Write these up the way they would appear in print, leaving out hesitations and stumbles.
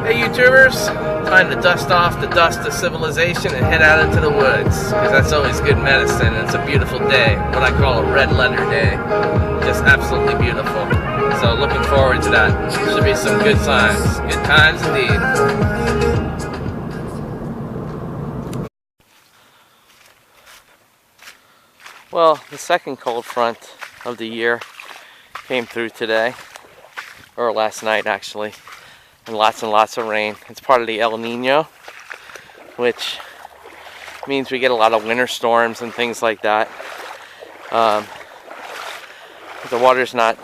Hey YouTubers, time to dust off the dust of civilization and head out into the woods, because that's always good medicine. It's a beautiful day, what I call a red letter day. Just absolutely beautiful. So looking forward to that. Should be some good times. Good times indeed. Well, the second cold front of the year came through today, or last night actually. And lots of rain. It's part of the El Nino, which means we get a lot of winter storms and things like that. The water's not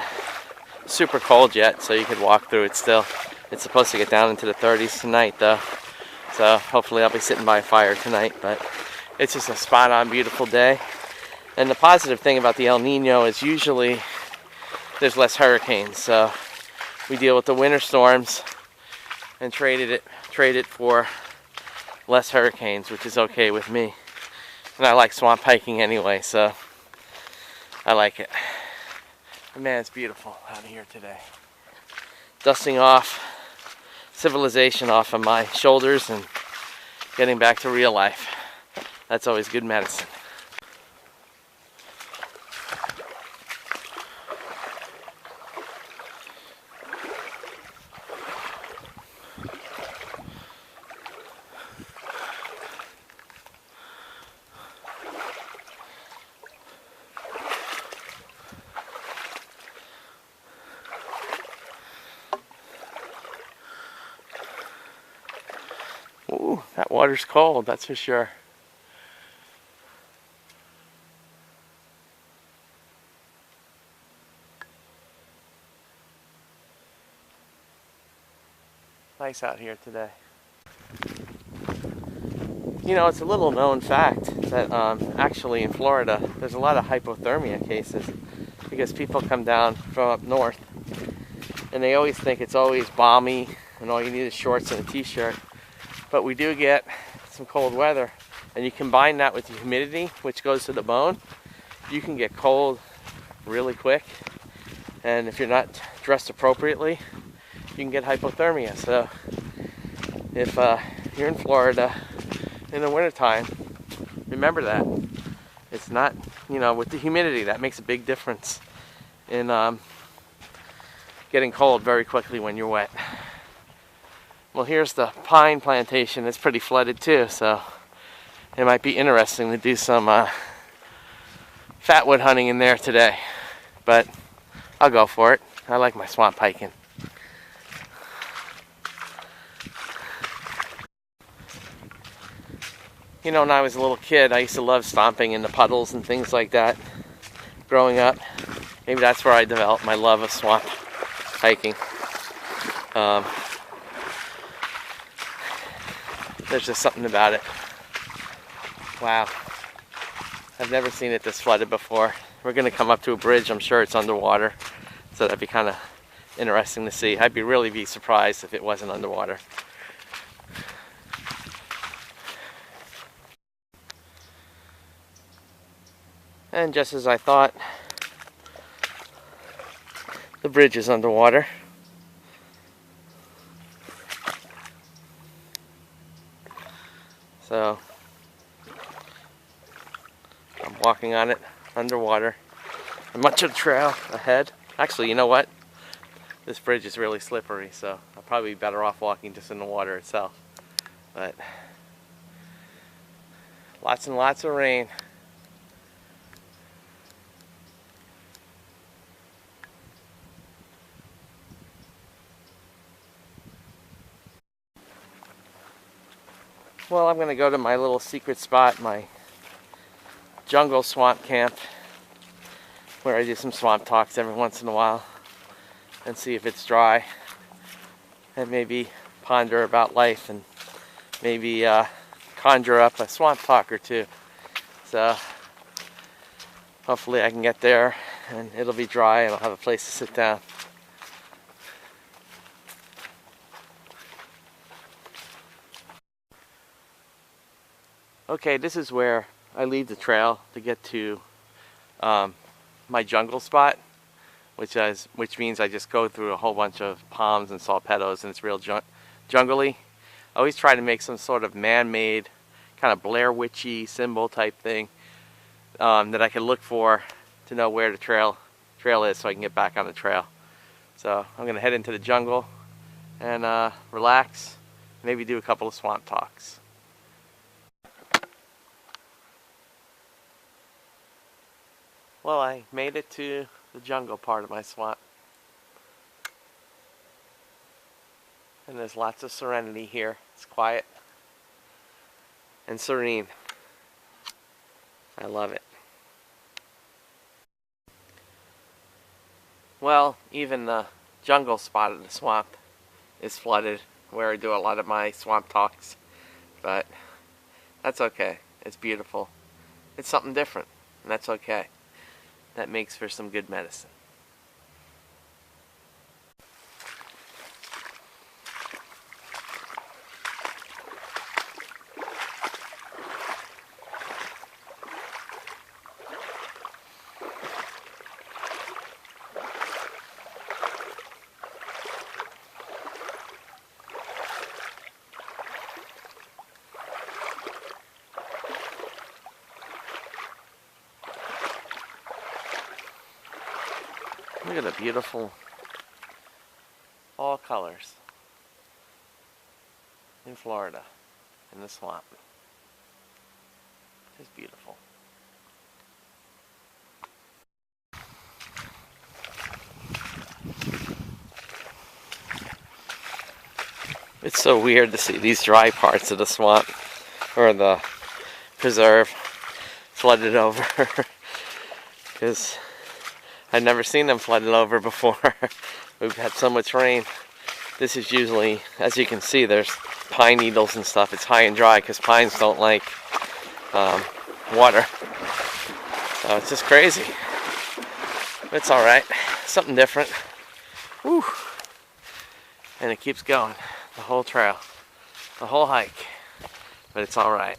super cold yet, so you could walk through it still. It's supposed to get down into the 30s tonight though, so hopefully I'll be sitting by a fire tonight. But it's just a spot-on beautiful day. And the positive thing about the El Nino is usually there's less hurricanes, so we deal with the winter storms and trade it for less hurricanes, which is okay with me. And I like swamp hiking anyway, so I like it. But man, it's beautiful out here today. Dusting off civilization off of my shoulders and getting back to real life. That's always good medicine. Ooh, that water's cold, that's for sure. Nice out here today. You know, it's a little known fact that actually in Florida there's a lot of hypothermia cases because people come down from up north and they always think it's always balmy and all you need is shorts and a t-shirt. But we do get some cold weather, and you combine that with the humidity, which goes to the bone, you can get cold really quick. And if you're not dressed appropriately, you can get hypothermia. So if you're in Florida in the wintertime, remember that. It's not, you know, with the humidity, that makes a big difference in getting cold very quickly when you're wet. Well, here's the pine plantation. It's pretty flooded too, so it might be interesting to do some fatwood hunting in there today. But I'll go for it. I like my swamp hiking. You know, when I was a little kid, I used to love stomping in the puddles and things like that growing up. Maybe that's where I developed my love of swamp hiking. There's just something about it. Wow. I've never seen it this flooded before. We're going to come up to a bridge. I'm sure it's underwater. So that'd be kind of interesting to see. I'd really be surprised if it wasn't underwater. And just as I thought, the bridge is underwater. So I'm walking on it underwater. And much of the trail ahead. Actually, you know what? This bridge is really slippery, so I'll probably be better off walking just in the water itself. But lots and lots of rain. Well, I'm going to go to my little secret spot, my jungle swamp camp, where I do some swamp talks every once in a while and see if it's dry and maybe ponder about life and maybe conjure up a swamp talk or two. So hopefully I can get there and it'll be dry and I'll have a place to sit down. Okay, this is where I leave the trail to get to my jungle spot, which means I just go through a whole bunch of palms and salpetos, and it's real jungly. I always try to make some sort of man-made, kind of Blair Witchy symbol type thing that I can look for to know where the trail is, so I can get back on the trail. So I'm gonna head into the jungle and relax, maybe do a couple of swamp talks. Well, I made it to the jungle part of my swamp. And there's lots of serenity here. It's quiet and serene. I love it. Well, even the jungle spot of the swamp is flooded, where I do a lot of my swamp talks. But that's okay. It's beautiful. It's something different, and that's okay. That makes for some good medicine. Look at the beautiful fall colors in Florida, in the swamp. It's beautiful. It's so weird to see these dry parts of the swamp, or the preserve, flooded over, because I've never seen them flooded over before. We've had so much rain. This is usually, as you can see, there's pine needles and stuff. It's high and dry because pines don't like water. So it's just crazy. It's alright. Something different. Woo. And it keeps going. The whole trail. The whole hike. But it's alright.